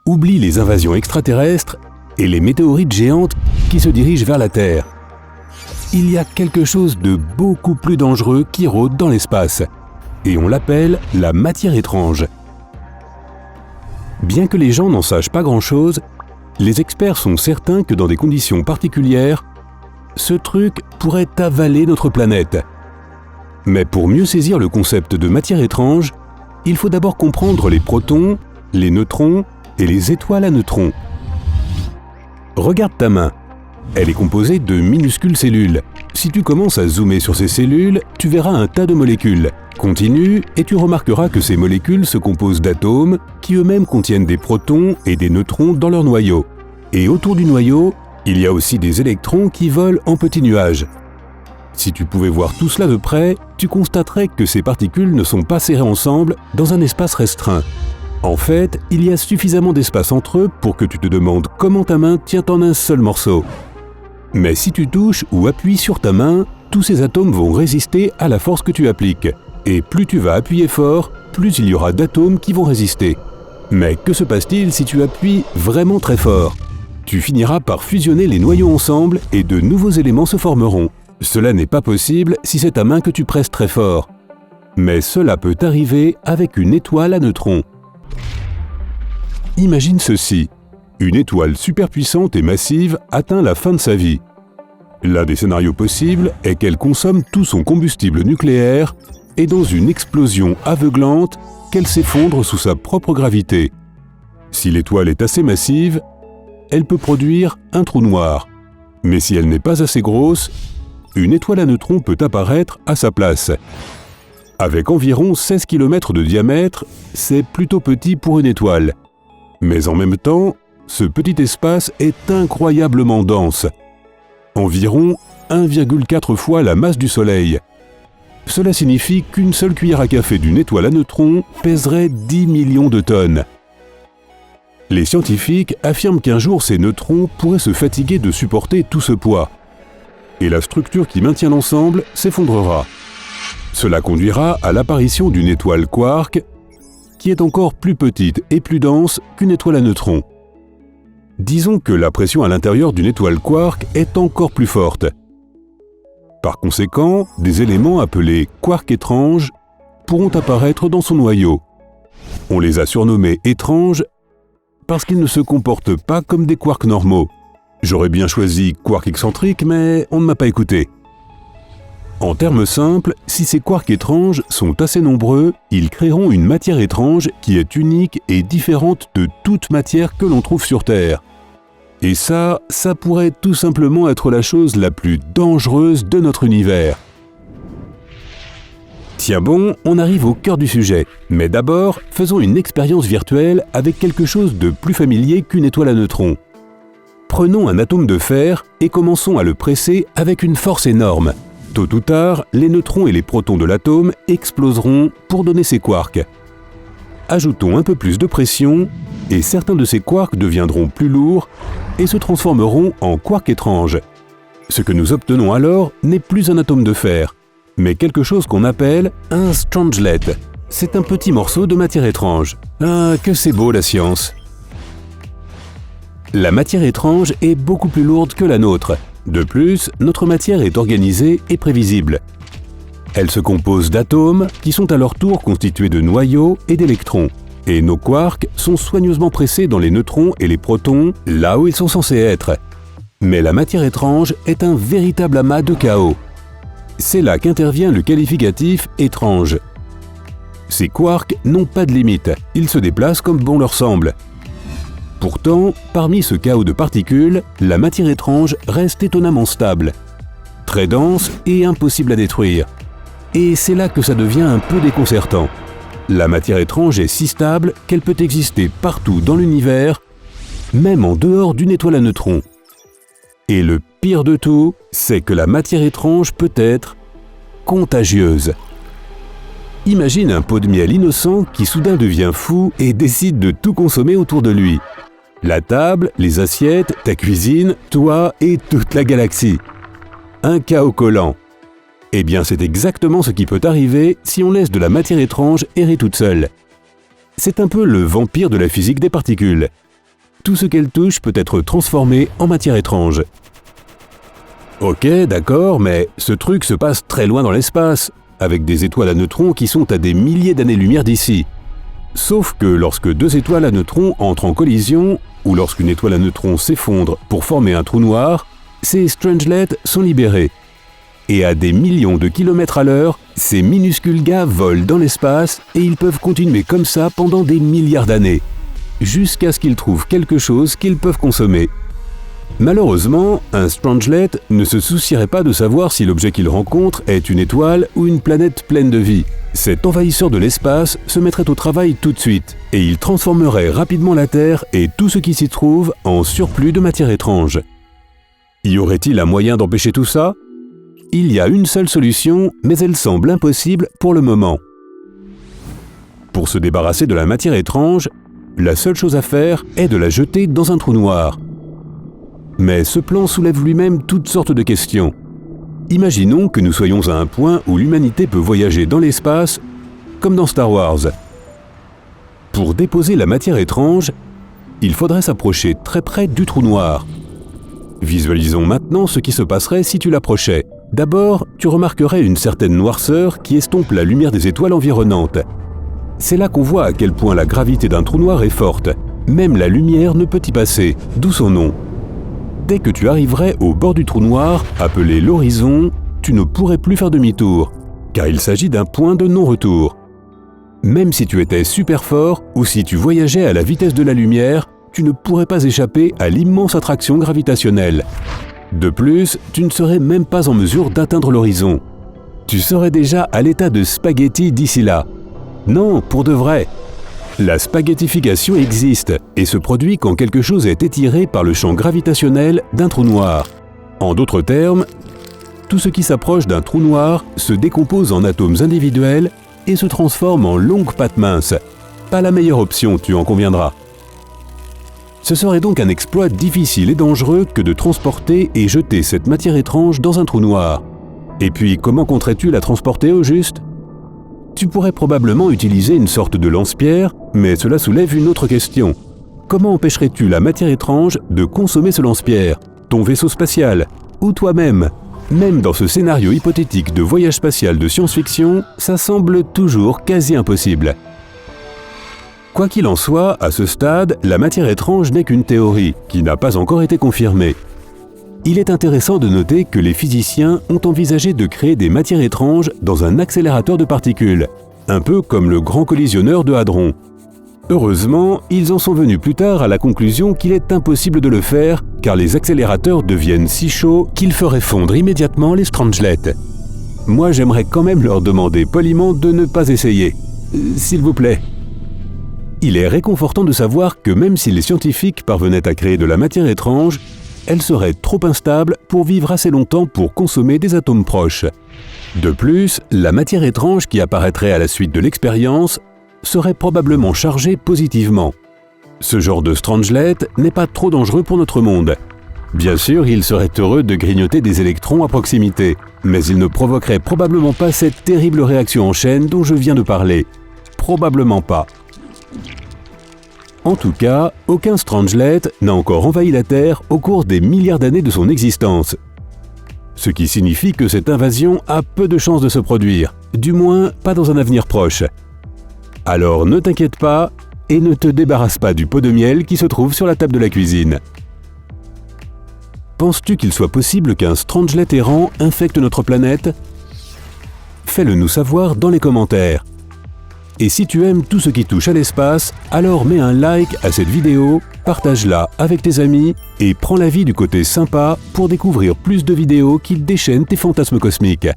Oublie les invasions extraterrestres et les météorites géantes qui se dirigent vers la Terre. Il y a quelque chose de beaucoup plus dangereux qui rôde dans l'espace, et on l'appelle la matière étrange. Bien que les gens n'en sachent pas grand-chose, les experts sont certains que dans des conditions particulières, ce truc pourrait avaler notre planète. Mais pour mieux saisir le concept de matière étrange, il faut d'abord comprendre les protons, les neutrons et les étoiles à neutrons. Regarde ta main. Elle est composée de minuscules cellules. Si tu commences à zoomer sur ces cellules, tu verras un tas de molécules. Continue et tu remarqueras que ces molécules se composent d'atomes qui eux-mêmes contiennent des protons et des neutrons dans leur noyau. Et autour du noyau, il y a aussi des électrons qui volent en petits nuages. Si tu pouvais voir tout cela de près, tu constaterais que ces particules ne sont pas serrées ensemble dans un espace restreint. En fait, il y a suffisamment d'espace entre eux pour que tu te demandes comment ta main tient en un seul morceau. Mais si tu touches ou appuies sur ta main, tous ces atomes vont résister à la force que tu appliques. Et plus tu vas appuyer fort, plus il y aura d'atomes qui vont résister. Mais que se passe-t-il si tu appuies vraiment très fort? Tu finiras par fusionner les noyaux ensemble et de nouveaux éléments se formeront. Cela n'est pas possible si c'est ta main que tu presses très fort. Mais cela peut arriver avec une étoile à neutrons. Imagine ceci. Une étoile superpuissante et massive atteint la fin de sa vie. L'un des scénarios possibles est qu'elle consomme tout son combustible nucléaire et dans une explosion aveuglante, qu'elle s'effondre sous sa propre gravité. Si l'étoile est assez massive, elle peut produire un trou noir. Mais si elle n'est pas assez grosse, une étoile à neutrons peut apparaître à sa place. Avec environ 16 km de diamètre, c'est plutôt petit pour une étoile. Mais en même temps, ce petit espace est incroyablement dense. Environ 1,4 fois la masse du Soleil. Cela signifie qu'une seule cuillère à café d'une étoile à neutrons pèserait 10 millions de tonnes. Les scientifiques affirment qu'un jour ces neutrons pourraient se fatiguer de supporter tout ce poids. Et la structure qui maintient l'ensemble s'effondrera. Cela conduira à l'apparition d'une étoile quark qui est encore plus petite et plus dense qu'une étoile à neutrons. Disons que la pression à l'intérieur d'une étoile quark est encore plus forte. Par conséquent, des éléments appelés quarks étranges pourront apparaître dans son noyau. On les a surnommés étranges parce qu'ils ne se comportent pas comme des quarks normaux. J'aurais bien choisi quark excentrique, mais on ne m'a pas écouté. En termes simples, si ces quarks étranges sont assez nombreux, ils créeront une matière étrange qui est unique et différente de toute matière que l'on trouve sur Terre. Et ça pourrait tout simplement être la chose la plus dangereuse de notre univers. Tiens bon, on arrive au cœur du sujet. Mais d'abord, faisons une expérience virtuelle avec quelque chose de plus familier qu'une étoile à neutrons. Prenons un atome de fer et commençons à le presser avec une force énorme. Tôt ou tard, les neutrons et les protons de l'atome exploseront pour donner ces quarks. Ajoutons un peu plus de pression et certains de ces quarks deviendront plus lourds et se transformeront en quarks étranges. Ce que nous obtenons alors n'est plus un atome de fer, mais quelque chose qu'on appelle un strangelet. C'est un petit morceau de matière étrange. Ah, que c'est beau la science! La matière étrange est beaucoup plus lourde que la nôtre. De plus, notre matière est organisée et prévisible. Elle se compose d'atomes qui sont à leur tour constitués de noyaux et d'électrons. Et nos quarks sont soigneusement pressés dans les neutrons et les protons, là où ils sont censés être. Mais la matière étrange est un véritable amas de chaos. C'est là qu'intervient le qualificatif « étrange ». Ces quarks n'ont pas de limite, ils se déplacent comme bon leur semble. Pourtant, parmi ce chaos de particules, la matière étrange reste étonnamment stable, très dense et impossible à détruire. Et c'est là que ça devient un peu déconcertant. La matière étrange est si stable qu'elle peut exister partout dans l'univers, même en dehors d'une étoile à neutrons. Et le pire de tout, c'est que la matière étrange peut être contagieuse. Imagine un pot de miel innocent qui soudain devient fou et décide de tout consommer autour de lui. La table, les assiettes, ta cuisine, toi et toute la galaxie. Un chaos collant. Eh bien, c'est exactement ce qui peut arriver si on laisse de la matière étrange errer toute seule. C'est un peu le vampire de la physique des particules. Tout ce qu'elle touche peut être transformé en matière étrange. Ok, d'accord, mais ce truc se passe très loin dans l'espace, avec des étoiles à neutrons qui sont à des milliers d'années-lumière d'ici. Sauf que lorsque deux étoiles à neutrons entrent en collision, ou lorsqu'une étoile à neutrons s'effondre pour former un trou noir, ces strangelets sont libérés. Et à des millions de kilomètres à l'heure, ces minuscules gars volent dans l'espace et ils peuvent continuer comme ça pendant des milliards d'années, jusqu'à ce qu'ils trouvent quelque chose qu'ils peuvent consommer. Malheureusement, un strangelet ne se soucierait pas de savoir si l'objet qu'il rencontre est une étoile ou une planète pleine de vie. Cet envahisseur de l'espace se mettrait au travail tout de suite, et il transformerait rapidement la Terre et tout ce qui s'y trouve en surplus de matière étrange. Y aurait-il un moyen d'empêcher tout ça ? Il y a une seule solution, mais elle semble impossible pour le moment. Pour se débarrasser de la matière étrange, la seule chose à faire est de la jeter dans un trou noir. Mais ce plan soulève lui-même toutes sortes de questions. Imaginons que nous soyons à un point où l'humanité peut voyager dans l'espace, comme dans Star Wars. Pour déposer la matière étrange, il faudrait s'approcher très près du trou noir. Visualisons maintenant ce qui se passerait si tu l'approchais. D'abord, tu remarquerais une certaine noirceur qui estompe la lumière des étoiles environnantes. C'est là qu'on voit à quel point la gravité d'un trou noir est forte. Même la lumière ne peut y passer, d'où son nom. Dès que tu arriverais au bord du trou noir, appelé l'horizon, tu ne pourrais plus faire demi-tour, car il s'agit d'un point de non-retour. Même si tu étais super fort ou si tu voyageais à la vitesse de la lumière, tu ne pourrais pas échapper à l'immense attraction gravitationnelle. De plus, tu ne serais même pas en mesure d'atteindre l'horizon. Tu serais déjà à l'état de spaghetti d'ici là. Non, pour de vrai. La spaghettification existe et se produit quand quelque chose est étiré par le champ gravitationnel d'un trou noir. En d'autres termes, tout ce qui s'approche d'un trou noir se décompose en atomes individuels et se transforme en longues pattes minces. Pas la meilleure option, tu en conviendras. Ce serait donc un exploit difficile et dangereux que de transporter et jeter cette matière étrange dans un trou noir. Et puis, comment compterais-tu la transporter au juste ? Tu pourrais probablement utiliser une sorte de lance-pierre, mais cela soulève une autre question. Comment empêcherais-tu la matière étrange de consommer ce lance-pierre, ton vaisseau spatial, ou toi-même ? Même dans ce scénario hypothétique de voyage spatial de science-fiction, ça semble toujours quasi impossible. Quoi qu'il en soit, à ce stade, la matière étrange n'est qu'une théorie, qui n'a pas encore été confirmée. Il est intéressant de noter que les physiciens ont envisagé de créer des matières étranges dans un accélérateur de particules, un peu comme le grand collisionneur de Hadron. Heureusement, ils en sont venus plus tard à la conclusion qu'il est impossible de le faire, car les accélérateurs deviennent si chauds qu'ils feraient fondre immédiatement les strangelets. Moi, j'aimerais quand même leur demander poliment de ne pas essayer. S'il vous plaît. Il est réconfortant de savoir que même si les scientifiques parvenaient à créer de la matière étrange, elle serait trop instable pour vivre assez longtemps pour consommer des atomes proches. De plus, la matière étrange qui apparaîtrait à la suite de l'expérience serait probablement chargée positivement. Ce genre de strangelet n'est pas trop dangereux pour notre monde. Bien sûr, il serait heureux de grignoter des électrons à proximité, mais il ne provoquerait probablement pas cette terrible réaction en chaîne dont je viens de parler. Probablement pas. En tout cas, aucun strangelet n'a encore envahi la Terre au cours des milliards d'années de son existence. Ce qui signifie que cette invasion a peu de chances de se produire, du moins pas dans un avenir proche. Alors ne t'inquiète pas et ne te débarrasse pas du pot de miel qui se trouve sur la table de la cuisine. Penses-tu qu'il soit possible qu'un strangelet errant infecte notre planète ? Fais-le nous savoir dans les commentaires. Et si tu aimes tout ce qui touche à l'espace, alors mets un like à cette vidéo, partage-la avec tes amis et prends la vie du côté sympa pour découvrir plus de vidéos qui déchaînent tes fantasmes cosmiques.